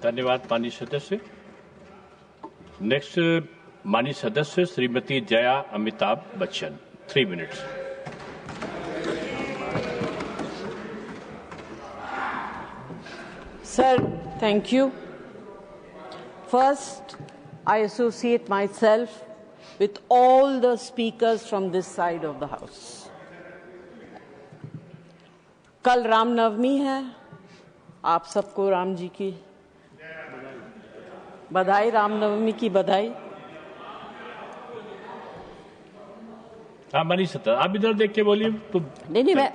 धन्यवाद माननीय सदस्य। नेक्स्ट माननीय सदस्य Shrimati Jaya Amitabh Bachchan, 3 minutes. Sir, thank you. First, I associate myself with all the speakers from this side of the House. कल रामनवमी है, आप सबको राम जी की बधाई, रामनवमी की बधाई। हाँ माननीय सदस्य, आप इधर देख के बोलिए तो नहीं, मैं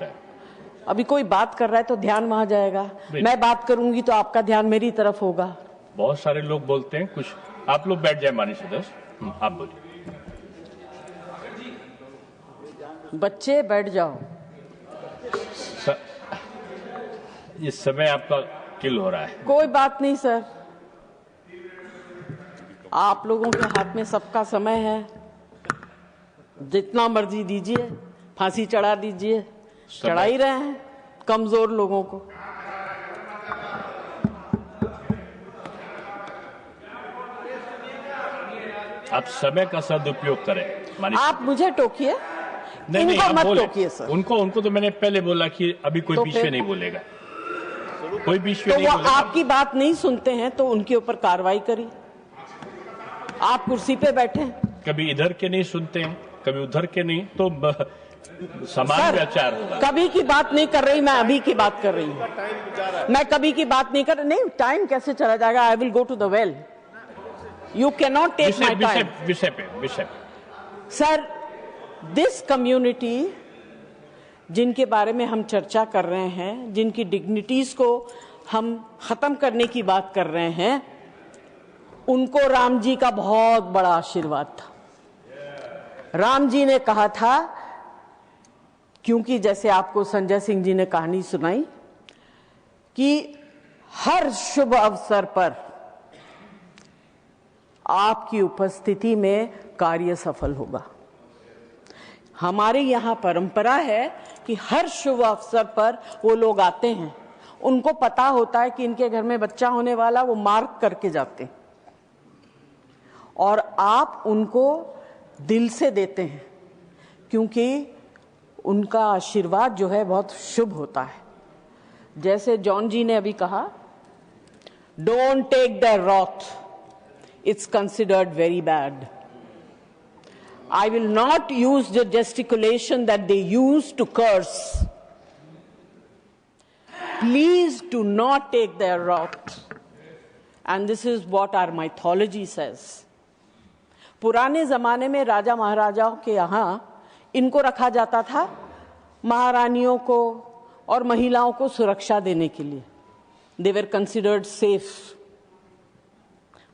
अभी कोई बात कर रहा है तो ध्यान वहां जाएगा, मैं बात करूंगी तो आपका ध्यान मेरी तरफ होगा। बहुत सारे लोग बोलते हैं, कुछ आप लोग बैठ जाए माननीय सदस्य, आप बोलिए। बच्चे बैठ जाओ। इस समय आपका किल हो रहा है। कोई बात नहीं सर, आप लोगों के हाथ में सबका समय है, जितना मर्जी दीजिए, फांसी चढ़ा दीजिए, चढ़ा ही रहे हैं कमजोर लोगों को। आप समय का सदुपयोग करें। आप मुझे टोकिए, नहीं, इनको मत टोकिए सर। उनको तो मैंने पहले बोला कि अभी कोई तो बीच में नहीं बोलेगा, कोई बीच में तो नहीं वो बोलेगा। आपकी बात नहीं सुनते हैं तो उनके ऊपर कार्रवाई करिए। आप कुर्सी पे बैठे, कभी इधर के नहीं सुनते हैं, कभी उधर के नहीं, तो समान विचार होगा। कभी की बात नहीं कर रही, मैं अभी की बात कर रही हूँ। मैं कभी की बात नहीं कर, नहीं टाइम कैसे चला जाएगा। I will go to the well, you can not take my time. विषय पे सर, दिस कम्युनिटी जिनके बारे में हम चर्चा कर रहे हैं, जिनकी डिग्निटीज को हम खत्म करने की बात कर रहे हैं, उनको राम जी का बहुत बड़ा आशीर्वाद था। राम जी ने कहा था, क्योंकि जैसे आपको संजय सिंह जी ने कहानी सुनाई कि हर शुभ अवसर पर आपकी उपस्थिति में कार्य सफल होगा। हमारे यहाँ परंपरा है कि हर शुभ अवसर पर वो लोग आते हैं, उनको पता होता है कि इनके घर में बच्चा होने वाला, वो मार्क करके जाते हैं और आप उनको दिल से देते हैं, क्योंकि उनका आशीर्वाद जो है बहुत शुभ होता है। जैसे जॉन जी ने अभी कहा, don't take the wrath, it's considered very bad. I will not use the gesticulation that they use to curse. Please do not take their wrath. And this is what our mythology says. पुराने जमाने में राजा महाराजाओं के यहाँ इनको रखा जाता था महारानियों को और महिलाओं को सुरक्षा देने के लिए। They were considered safe.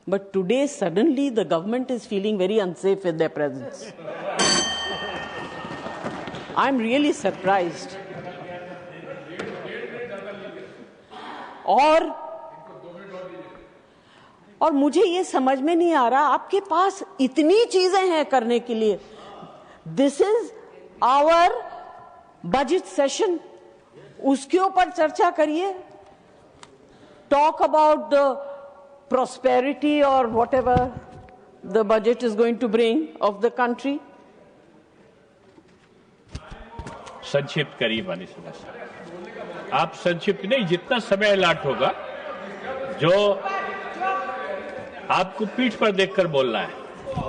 But today, suddenly, the government is feeling very unsafe with their presence. I'm really surprised. और मुझे ये समझ में नहीं आ रहा, आपके पास इतनी चीजें हैं करने के लिए। This is our budget session. उसके ऊपर चर्चा करिए. Talk about the prosperity or whatever the budget is going to bring of the country. संक्षिप्त करिए माननीय सदस्य। आप संक्षिप्त नहीं, जितना समय अलॉट होगा, जो आपको पीठ पर देखकर बोलना है।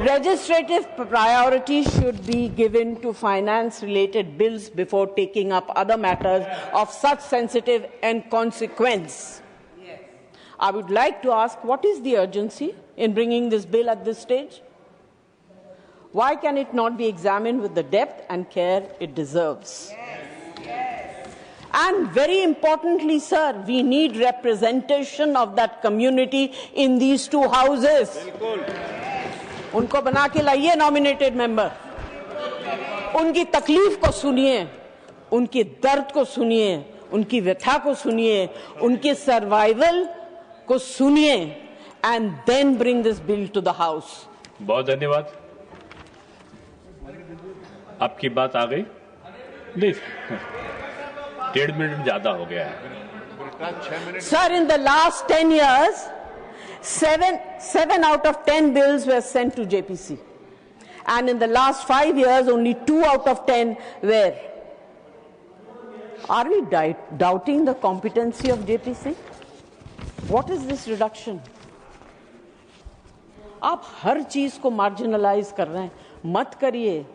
Legislative priority should be given to finance-related bills before taking up other matters of such sensitive and consequence. I would like to ask, what is the urgency in bringing this bill at this stage? Why can it not be examined with the depth and care it deserves? And very importantly, sir, we need representation of that community in these two houses. उनको बना के लाइए nominated member. उनकी तकलीफ को सुनिए, उनकी दर्द को सुनिए, उनकी व्यथा को सुनिए, उनकी सर्वाइवल को सुनिए, and then bring this bill to the house. बहुत धन्यवाद। आपकी बात आ गई? नहीं, 1.5 मिनट ज्यादा हो गया है। Sir, in the last 10 years, Seven out of 10 bills were sent to JPC. And in the last 5 years, only 2 out of 10 were. Are we doubting the competency of JPC? What is this reduction? आप हर चीज को marginalise कर रहे हैं, मत करिए,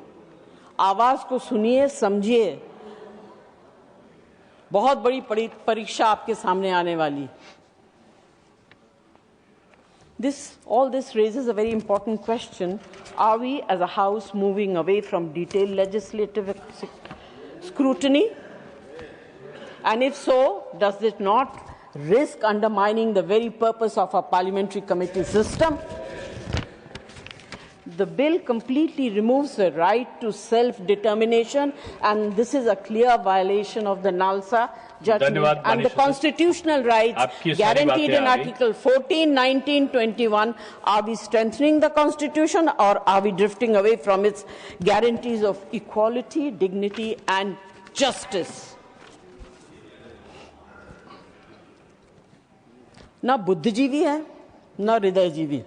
आवाज को सुनिए, समझिए। बहुत बड़ी परीक्षा आपके सामने आने वाली। All this raises a very important question. Are we as a House moving away from detailed legislative scrutiny? And if so, does it not risk undermining the very purpose of our parliamentary committee system? The bill completely removes the right to self-determination, and this is a clear violation of the NALSA judgment and the constitutional rights guaranteed in Article 14, 19, 21. Are we strengthening the Constitution, or are we drifting away from its guarantees of equality, dignity, and justice? ना बुद्धिजीवी है, ना हृदयजीवी।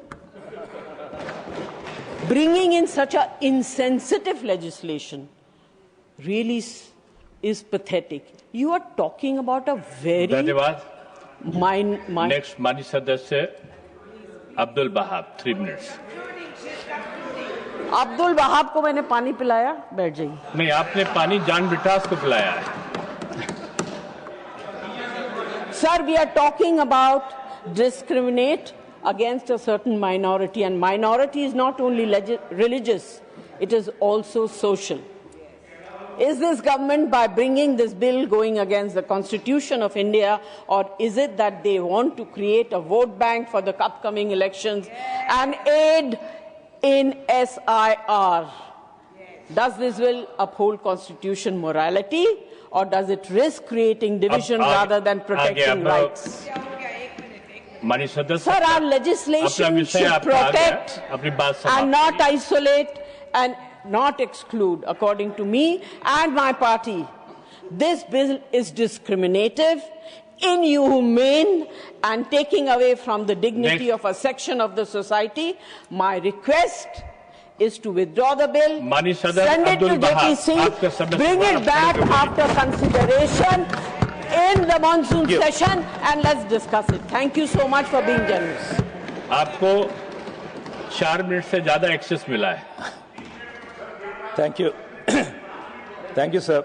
Bringing in such an insensitive legislation really is pathetic. You are talking about a very Next, माननीय सदस्य Abdul बहाब, 3 minutes. Abdul बहाब को मैंने पानी पिलाया, बैठ जाइए। नहीं, आपने पानी जान ब्रिटास को पिलाया है। Sir, we are talking about discriminate against a certain minority, and minority is not only religious, it is also social. Is this government, by bringing this bill, going against the Constitution of India, or is it that they want to create a vote bank for the upcoming elections and aid in SIR? Does this bill uphold constitution morality, or does it risk creating division rather than protecting rights? Sir, our legislation should protect and not isolate and not exclude. According to me and my party, this bill is discriminative, inhumane, and taking away from the dignity of a section of the society. My request is to withdraw the bill, send it to JPC, bring it back after consideration in the monsoon session, and let's discuss it. Thank you so much for being generous. आपको 4 minute से ज्यादा access मिला है। Thank you. Thank you, sir.